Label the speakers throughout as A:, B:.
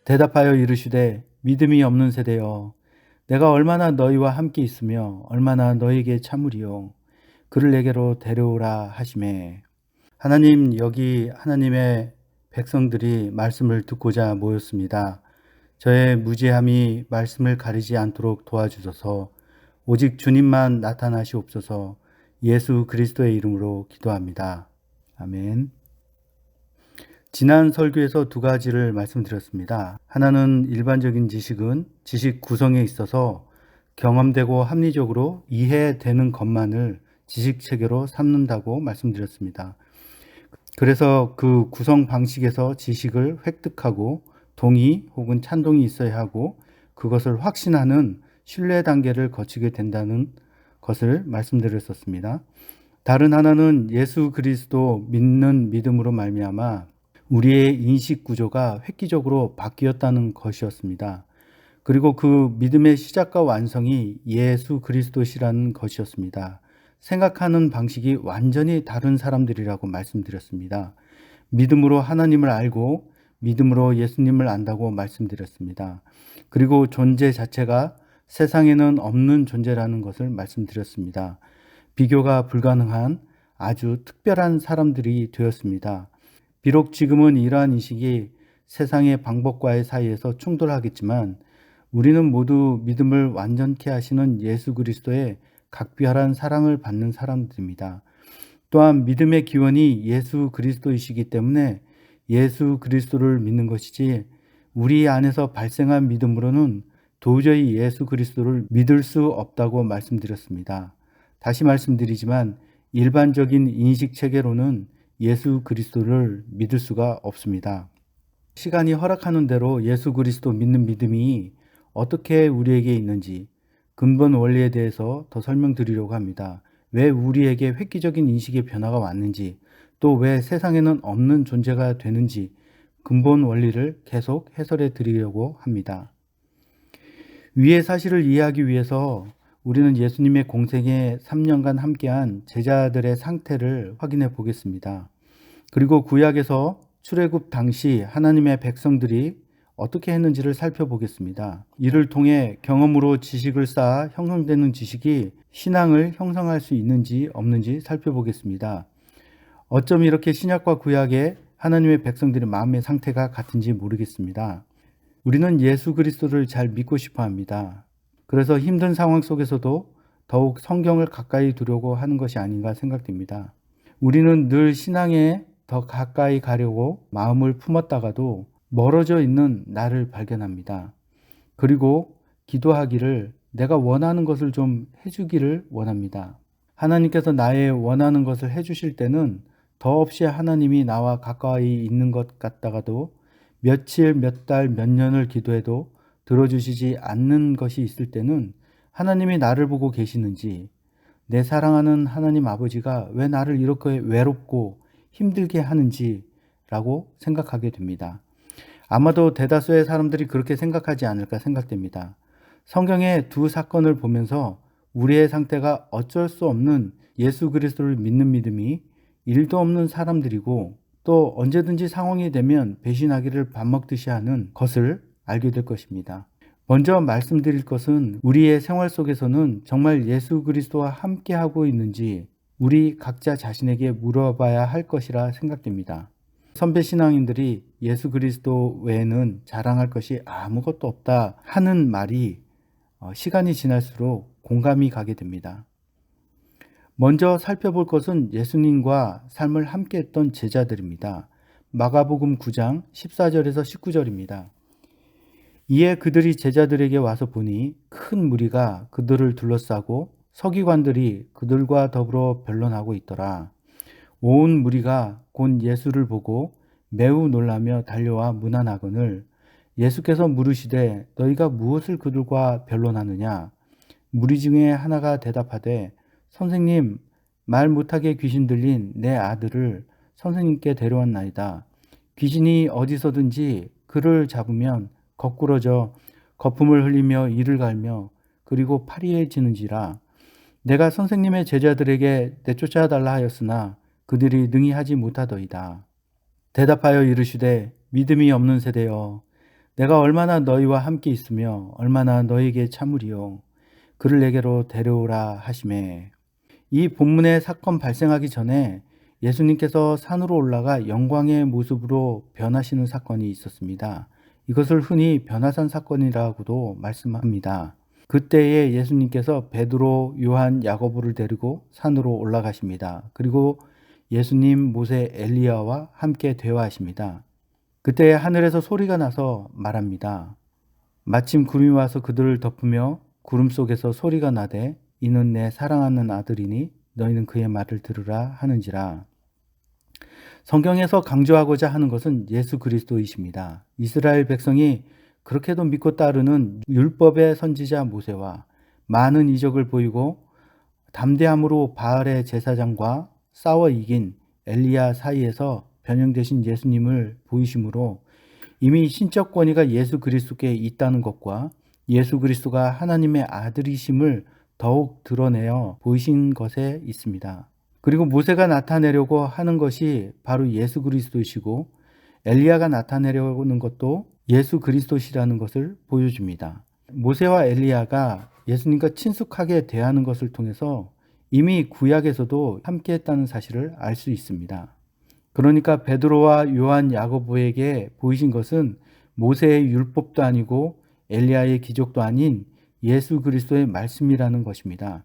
A: 대답하여 이르시되 믿음이 없는 세대여 내가 얼마나 너희와 함께 있으며 얼마나 너희에게 참으리요. 그를 내게로 데려오라 하시매. 하나님, 여기 하나님의 백성들이 말씀을 듣고자 모였습니다. 저의 무지함이 말씀을 가리지 않도록 도와주셔서 오직 주님만 나타나시옵소서. 예수 그리스도의 이름으로 기도합니다. 아멘. 지난 설교에서 두 가지를 말씀드렸습니다. 하나는 일반적인 지식은 지식 구성에 있어서 경험되고 합리적으로 이해되는 것만을 지식 체계로 삼는다고 말씀드렸습니다. 그래서 그 구성 방식에서 지식을 획득하고 동의 혹은 찬동이 있어야 하고 그것을 확신하는 신뢰 단계를 거치게 된다는 것을 말씀드렸었습니다. 다른 하나는 예수 그리스도 믿는 믿음으로 말미암아 우리의 인식 구조가 획기적으로 바뀌었다는 것이었습니다. 그리고 그 믿음의 시작과 완성이 예수 그리스도시라는 것이었습니다. 생각하는 방식이 완전히 다른 사람들이라고 말씀드렸습니다. 믿음으로 하나님을 알고 믿음으로 예수님을 안다고 말씀드렸습니다. 그리고 존재 자체가 세상에는 없는 존재라는 것을 말씀드렸습니다. 비교가 불가능한 아주 특별한 사람들이 되었습니다. 비록 지금은 이러한 인식이 세상의 방법과의 사이에서 충돌하겠지만 우리는 모두 믿음을 완전케 하시는 예수 그리스도의 각별한 사랑을 받는 사람들입니다. 또한 믿음의 기원이 예수 그리스도이시기 때문에 예수 그리스도를 믿는 것이지 우리 안에서 발생한 믿음으로는 도저히 예수 그리스도를 믿을 수 없다고 말씀드렸습니다. 다시 말씀드리지만 일반적인 인식 체계로는 예수 그리스도를 믿을 수가 없습니다. 시간이 허락하는 대로 예수 그리스도 믿는 믿음이 어떻게 우리에게 있는지 근본 원리에 대해서 더 설명드리려고 합니다. 왜 우리에게 획기적인 인식의 변화가 왔는지, 또 왜 세상에는 없는 존재가 되는지 근본 원리를 계속 해설해 드리려고 합니다. 위의 사실을 이해하기 위해서 우리는 예수님의 공생에 3년간 함께한 제자들의 상태를 확인해 보겠습니다. 그리고 구약에서 출애굽 당시 하나님의 백성들이 어떻게 했는지를 살펴보겠습니다. 이를 통해 경험으로 지식을 쌓아 형성되는 지식이 신앙을 형성할 수 있는지 없는지 살펴보겠습니다. 어쩜 이렇게 신약과 구약의 하나님의 백성들의 마음의 상태가 같은지 모르겠습니다. 우리는 예수 그리스도를 잘 믿고 싶어 합니다. 그래서 힘든 상황 속에서도 더욱 성경을 가까이 두려고 하는 것이 아닌가 생각됩니다. 우리는 늘 신앙에 더 가까이 가려고 마음을 품었다가도 멀어져 있는 나를 발견합니다. 그리고 기도하기를 내가 원하는 것을 좀 해주기를 원합니다. 하나님께서 나의 원하는 것을 해주실 때는 더없이 하나님이 나와 가까이 있는 것 같다가도 며칠, 몇 달, 몇 년을 기도해도 들어주시지 않는 것이 있을 때는 하나님이 나를 보고 계시는지 내 사랑하는 하나님 아버지가 왜 나를 이렇게 외롭고 힘들게 하는지 라고 생각하게 됩니다. 아마도 대다수의 사람들이 그렇게 생각하지 않을까 생각됩니다. 성경의 두 사건을 보면서 우리의 상태가 어쩔 수 없는 예수 그리스도를 믿는 믿음이 일도 없는 사람들이고 또 언제든지 상황이 되면 배신하기를 밥 먹듯이 하는 것을 알게 될 것입니다. 먼저 말씀드릴 것은 우리의 생활 속에서는 정말 예수 그리스도와 함께하고 있는지 우리 각자 자신에게 물어봐야 할 것이라 생각됩니다. 선배 신앙인들이 예수 그리스도 외에는 자랑할 것이 아무것도 없다 하는 말이 시간이 지날수록 공감이 가게 됩니다. 먼저 살펴볼 것은 예수님과 삶을 함께 했던 제자들입니다. 마가복음 9장 14절에서 19절입니다. 이에 그들이 제자들에게 와서 보니 큰 무리가 그들을 둘러싸고 서기관들이 그들과 더불어 변론하고 있더라. 온 무리가 곧 예수를 보고 매우 놀라며 달려와 문안하거늘 예수께서 물으시되 너희가 무엇을 그들과 변론하느냐? 무리 중에 하나가 대답하되 선생님, 말 못하게 귀신 들린 내 아들을 선생님께 데려왔나이다. 귀신이 어디서든지 그를 잡으면 거꾸러져 거품을 흘리며 이를 갈며 그리고 파리해지는지라. 내가 선생님의 제자들에게 내쫓아 달라 하였으나 그들이 능히 하지 못하더이다. 대답하여 이르시되 믿음이 없는 세대여 내가 얼마나 너희와 함께 있으며 얼마나 너희에게 참으리요. 그를 내게로 데려오라 하시매. 이 본문의 사건 발생하기 전에 예수님께서 산으로 올라가 영광의 모습으로 변하시는 사건이 있었습니다. 이것을 흔히 변화산 사건이라고도 말씀합니다. 그때에 예수님께서 베드로, 요한, 야고보를 데리고 산으로 올라가십니다. 그리고 예수님, 모세, 엘리야와 함께 대화하십니다. 그때 하늘에서 소리가 나서 말합니다. 마침 구름이 와서 그들을 덮으며 구름 속에서 소리가 나되 이는 내 사랑하는 아들이니 너희는 그의 말을 들으라 하는지라. 성경에서 강조하고자 하는 것은 예수 그리스도이십니다. 이스라엘 백성이 그렇게도 믿고 따르는 율법의 선지자 모세와 많은 이적을 보이고 담대함으로 바알의 제사장과 싸워 이긴 엘리야 사이에서 변형되신 예수님을 보이심으로 이미 신적 권위가 예수 그리스도께 있다는 것과 예수 그리스도가 하나님의 아들이심을 더욱 드러내어 보이신 것에 있습니다. 그리고 모세가 나타내려고 하는 것이 바로 예수 그리스도이시고 엘리야가 나타내려고 하는 것도 예수 그리스도시라는 것을 보여줍니다. 모세와 엘리야가 예수님과 친숙하게 대하는 것을 통해서 이미 구약에서도 함께했다는 사실을 알 수 있습니다. 그러니까 베드로와 요한, 야고보에게 보이신 것은 모세의 율법도 아니고 엘리야의 기적도 아닌 예수 그리스도의 말씀이라는 것입니다.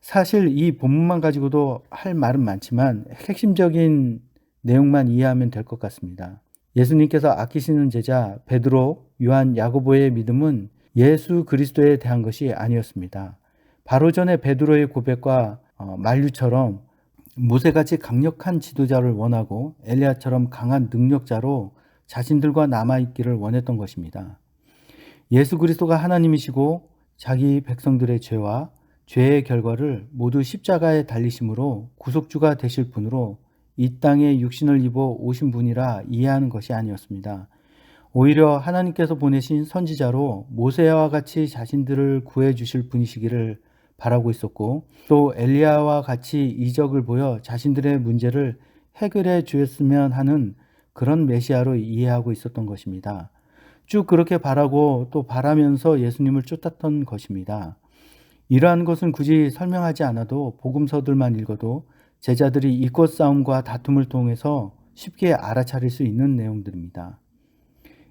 A: 사실 이 본문만 가지고도 할 말은 많지만 핵심적인 내용만 이해하면 될 것 같습니다. 예수님께서 아끼시는 제자 베드로, 요한, 야고보의 믿음은 예수 그리스도에 대한 것이 아니었습니다. 바로 전에 베드로의 고백과 만류처럼 모세같이 강력한 지도자를 원하고 엘리야처럼 강한 능력자로 자신들과 남아있기를 원했던 것입니다. 예수 그리스도가 하나님이시고 자기 백성들의 죄와 죄의 결과를 모두 십자가에 달리심으로 구속주가 되실 분으로 이 땅에 육신을 입어 오신 분이라 이해하는 것이 아니었습니다. 오히려 하나님께서 보내신 선지자로 모세와 같이 자신들을 구해 주실 분이시기를 바라고 있었고 또 엘리야와 같이 이적을 보여 자신들의 문제를 해결해 주었으면 하는 그런 메시아로 이해하고 있었던 것입니다. 쭉 그렇게 바라고 또 바라면서 예수님을 쫓았던 것입니다. 이러한 것은 굳이 설명하지 않아도 복음서들만 읽어도 제자들이 이꽃 싸움과 다툼을 통해서 쉽게 알아차릴 수 있는 내용들입니다.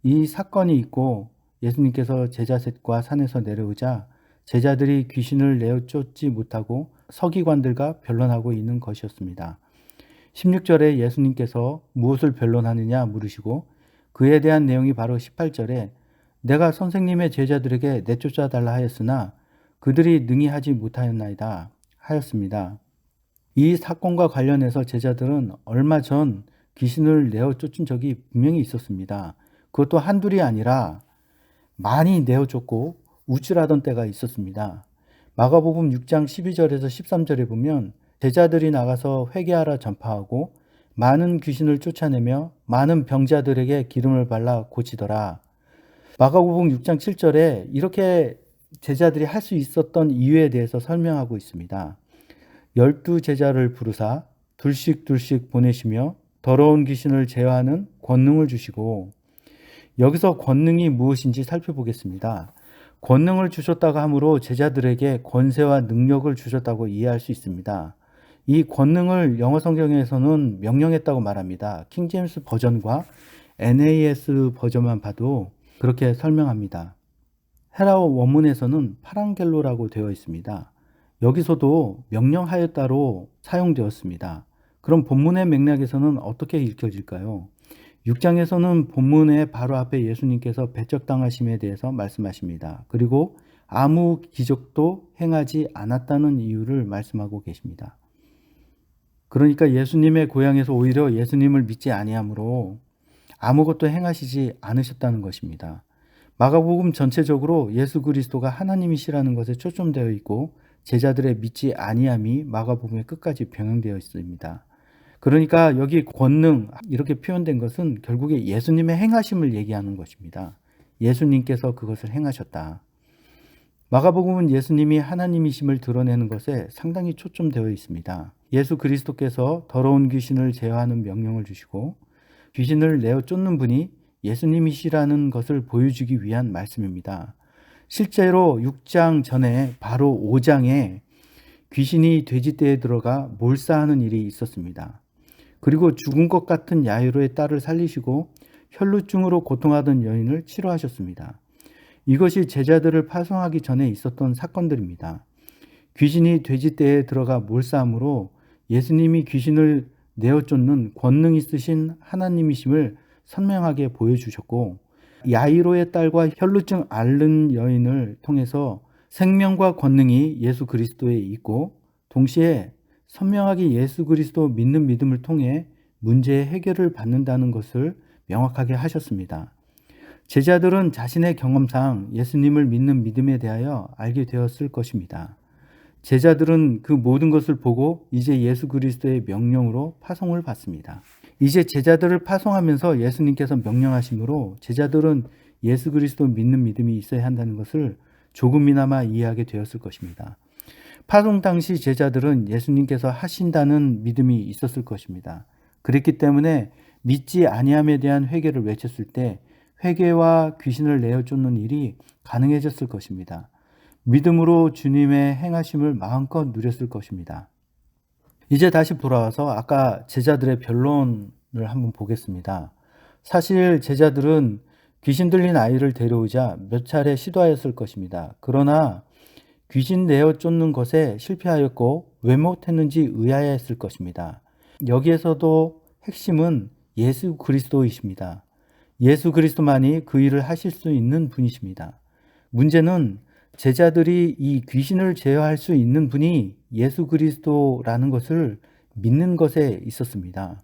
A: 이 사건이 있고 예수님께서 제자 셋과 산에서 내려오자 제자들이 귀신을 내어 쫓지 못하고 서기관들과 변론하고 있는 것이었습니다. 16절에 예수님께서 무엇을 변론하느냐 물으시고 그에 대한 내용이 바로 18절에 내가 선생님의 제자들에게 내쫓아 달라 하였으나 그들이 능히 하지 못하였나이다 하였습니다. 이 사건과 관련해서 제자들은 얼마 전 귀신을 내어 쫓은 적이 분명히 있었습니다. 그것도 한둘이 아니라 많이 내어 쫓고 우쭐하던 때가 있었습니다. 마가복음 6장 12절에서 13절에 보면 제자들이 나가서 회개하라 전파하고 많은 귀신을 쫓아내며 많은 병자들에게 기름을 발라 고치더라. 마가복음 6장 7절에 이렇게 제자들이 할 수 있었던 이유에 대해서 설명하고 있습니다. 12제자를 부르사 둘씩 보내시며 더러운 귀신을 제어하는 권능을 주시고 여기서 권능이 무엇인지 살펴보겠습니다. 권능을 주셨다고 하므로 제자들에게 권세와 능력을 주셨다고 이해할 수 있습니다. 이 권능을 영어 성경에서는 명령했다고 말합니다. 킹제임스 버전과 NAS 버전만 봐도 그렇게 설명합니다. 헤라어 원문에서는 파랑겔로라고 되어 있습니다. 여기서도 명령하였다로 사용되었습니다. 그럼 본문의 맥락에서는 어떻게 읽혀질까요? 6장에서는 본문의 바로 앞에 예수님께서 배척당하심에 대해서 말씀하십니다. 그리고 아무 기적도 행하지 않았다는 이유를 말씀하고 계십니다. 그러니까 예수님의 고향에서 오히려 예수님을 믿지 아니하므로 아무것도 행하시지 않으셨다는 것입니다. 마가복음 전체적으로 예수 그리스도가 하나님이시라는 것에 초점되어 있고 제자들의 믿지 아니함이 마가복음의 끝까지 병행되어 있습니다. 그러니까 여기 권능 이렇게 표현된 것은 결국에 예수님의 행하심을 얘기하는 것입니다. 예수님께서 그것을 행하셨다. 마가복음은 예수님이 하나님이심을 드러내는 것에 상당히 초점되어 있습니다. 예수 그리스도께서 더러운 귀신을 제어하는 명령을 주시고 귀신을 내어 쫓는 분이 예수님이시라는 것을 보여주기 위한 말씀입니다. 실제로 6장 전에 바로 5장에 귀신이 돼지떼에 들어가 몰사하는 일이 있었습니다. 그리고 죽은 것 같은 야이로의 딸을 살리시고 혈루증으로 고통하던 여인을 치료하셨습니다. 이것이 제자들을 파송하기 전에 있었던 사건들입니다. 귀신이 돼지떼에 들어가 몰사함으로 예수님이 귀신을 내어 쫓는 권능 있으신 하나님이심을 선명하게 보여주셨고, 야이로의 딸과 혈루증 앓는 여인을 통해서 생명과 권능이 예수 그리스도에 있고, 동시에 선명하게 예수 그리스도 믿는 믿음을 통해 문제의 해결을 받는다는 것을 명확하게 하셨습니다. 제자들은 자신의 경험상 예수님을 믿는 믿음에 대하여 알게 되었을 것입니다. 제자들은 그 모든 것을 보고 이제 예수 그리스도의 명령으로 파송을 받습니다. 이제 제자들을 파송하면서 예수님께서 명령하심으로 제자들은 예수 그리스도 믿는 믿음이 있어야 한다는 것을 조금이나마 이해하게 되었을 것입니다. 파송 당시 제자들은 예수님께서 하신다는 믿음이 있었을 것입니다. 그랬기 때문에 믿지 아니함에 대한 회개를 외쳤을 때 회개와 귀신을 내어 쫓는 일이 가능해졌을 것입니다. 믿음으로 주님의 행하심을 마음껏 누렸을 것입니다. 이제 다시 돌아와서 아까 제자들의 변론을 한번 보겠습니다. 사실 제자들은 귀신 들린 아이를 데려오자 몇 차례 시도하였을 것입니다. 그러나 귀신 내어 쫓는 것에 실패하였고 왜 못했는지 의아해했을 것입니다. 여기에서도 핵심은 예수 그리스도이십니다. 예수 그리스도만이 그 일을 하실 수 있는 분이십니다. 문제는 제자들이 이 귀신을 제어할 수 있는 분이 예수 그리스도라는 것을 믿는 것에 있었습니다.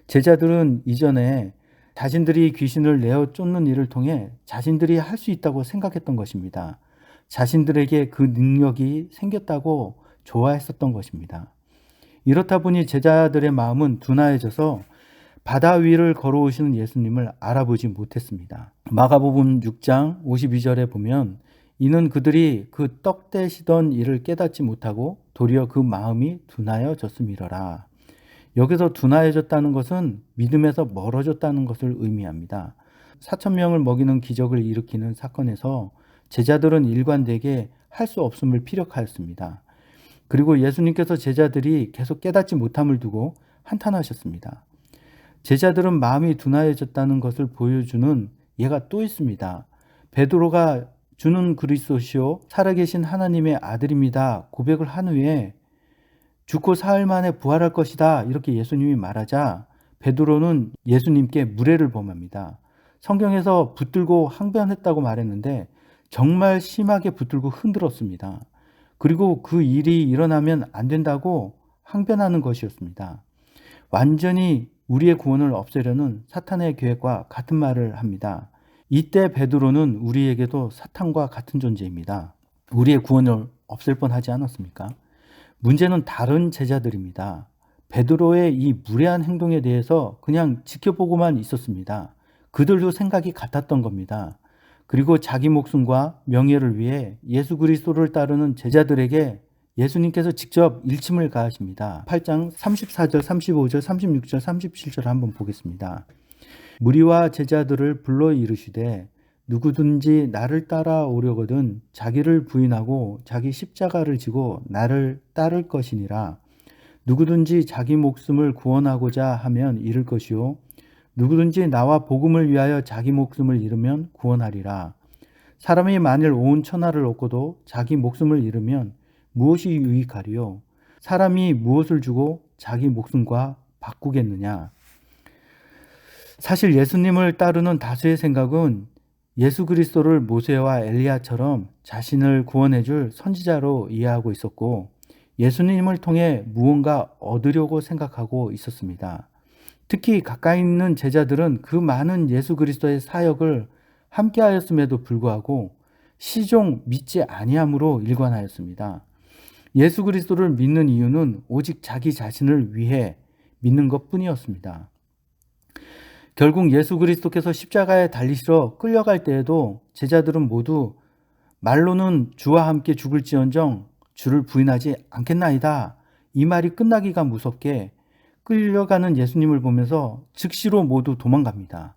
A: 제자들은 이전에 자신들이 귀신을 내어 쫓는 일을 통해 자신들이 할 수 있다고 생각했던 것입니다. 자신들에게 그 능력이 생겼다고 좋아했었던 것입니다. 이렇다 보니 제자들의 마음은 둔화해져서 바다 위를 걸어오시는 예수님을 알아보지 못했습니다. 마가복음 6장 52절에 보면 이는 그들이 그 떡 떼시던 일을 깨닫지 못하고 도리어 그 마음이 둔하여졌음이러라. 여기서 둔하여졌다는 것은 믿음에서 멀어졌다는 것을 의미합니다. 4,000명을 먹이는 기적을 일으키는 사건에서 제자들은 일관되게 할 수 없음을 피력하였습니다. 그리고 예수님께서 제자들이 계속 깨닫지 못함을 두고 한탄하셨습니다. 제자들은 마음이 둔하여졌다는 것을 보여주는 예가 또 있습니다. 베드로가 주는 그리스도시요 살아계신 하나님의 아들입니다 고백을 한 후에 죽고 사흘 만에 부활할 것이다 이렇게 예수님이 말하자 베드로는 예수님께 무례를 범합니다. 성경에서 붙들고 항변했다고 말했는데 정말 심하게 붙들고 흔들었습니다. 그리고 그 일이 일어나면 안 된다고 항변하는 것이었습니다. 완전히 우리의 구원을 없애려는 사탄의 계획과 같은 말을 합니다. 이때 베드로는 우리에게도 사탄과 같은 존재입니다. 우리의 구원을 없앨 뻔하지 않았습니까? 문제는 다른 제자들입니다. 베드로의 이 무례한 행동에 대해서 그냥 지켜보고만 있었습니다. 그들도 생각이 같았던 겁니다. 그리고 자기 목숨과 명예를 위해 예수 그리스도를 따르는 제자들에게 예수님께서 직접 일침을 가하십니다. 8장 34절, 35절, 36절, 37절 한번 보겠습니다. 무리와 제자들을 불러 이르시되 누구든지 나를 따라오려거든 자기를 부인하고 자기 십자가를 지고 나를 따를 것이니라. 누구든지 자기 목숨을 구원하고자 하면 잃을 것이요 누구든지 나와 복음을 위하여 자기 목숨을 잃으면 구원하리라. 사람이 만일 온 천하를 얻고도 자기 목숨을 잃으면 무엇이 유익하리요? 사람이 무엇을 주고 자기 목숨과 바꾸겠느냐? 사실 예수님을 따르는 다수의 생각은 예수 그리스도를 모세와 엘리야처럼 자신을 구원해 줄 선지자로 이해하고 있었고 예수님을 통해 무언가 얻으려고 생각하고 있었습니다. 특히 가까이 있는 제자들은 그 많은 예수 그리스도의 사역을 함께하였음에도 불구하고 시종 믿지 아니함으로 일관하였습니다. 예수 그리스도를 믿는 이유는 오직 자기 자신을 위해 믿는 것뿐이었습니다. 결국 예수 그리스도께서 십자가에 달리시러 끌려갈 때에도 제자들은 모두 말로는 주와 함께 죽을지언정 주를 부인하지 않겠나이다. 이 말이 끝나기가 무섭게 끌려가는 예수님을 보면서 즉시로 모두 도망갑니다.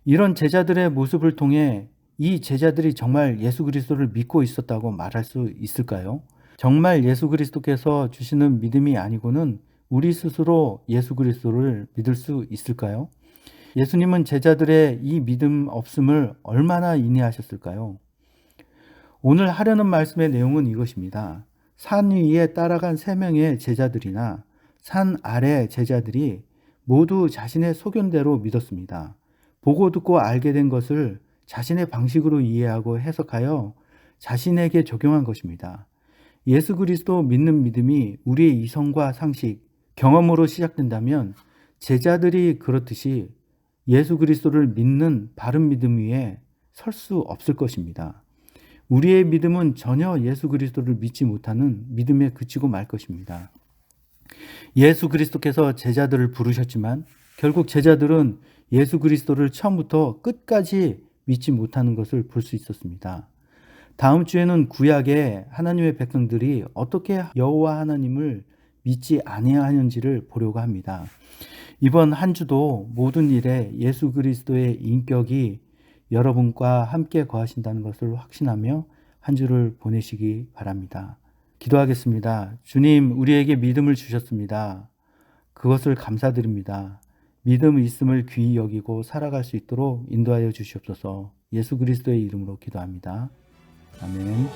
A: 이런 제자들의 모습을 통해 이 제자들이 정말 예수 그리스도를 믿고 있었다고 말할 수 있을까요? 정말 예수 그리스도께서 주시는 믿음이 아니고는 우리 스스로 예수 그리스도를 믿을 수 있을까요? 예수님은 제자들의 이 믿음 없음을 얼마나 인내하셨을까요? 오늘 하려는 말씀의 내용은 이것입니다. 산 위에 따라간 3명의 제자들이나 산 아래 제자들이 모두 자신의 소견대로 믿었습니다. 보고 듣고 알게 된 것을 자신의 방식으로 이해하고 해석하여 자신에게 적용한 것입니다. 예수 그리스도 믿는 믿음이 우리의 이성과 상식, 경험으로 시작된다면 제자들이 그렇듯이 예수 그리스도를 믿는 바른 믿음 위에 설 수 없을 것입니다. 우리의 믿음은 전혀 예수 그리스도를 믿지 못하는 믿음에 그치고 말 것입니다. 예수 그리스도께서 제자들을 부르셨지만 결국 제자들은 예수 그리스도를 처음부터 끝까지 믿지 못하는 것을 볼 수 있었습니다. 다음 주에는 구약의 하나님의 백성들이 어떻게 여호와 하나님을 믿지 아니하는지를 보려고 합니다. 이번 한 주도 모든 일에 예수 그리스도의 인격이 여러분과 함께 거하신다는 것을 확신하며 한 주를 보내시기 바랍니다. 기도하겠습니다. 주님, 우리에게 믿음을 주셨습니다. 그것을 감사드립니다. 믿음 있음을 귀히 여기고 살아갈 수 있도록 인도하여 주시옵소서. 예수 그리스도의 이름으로 기도합니다. 아멘.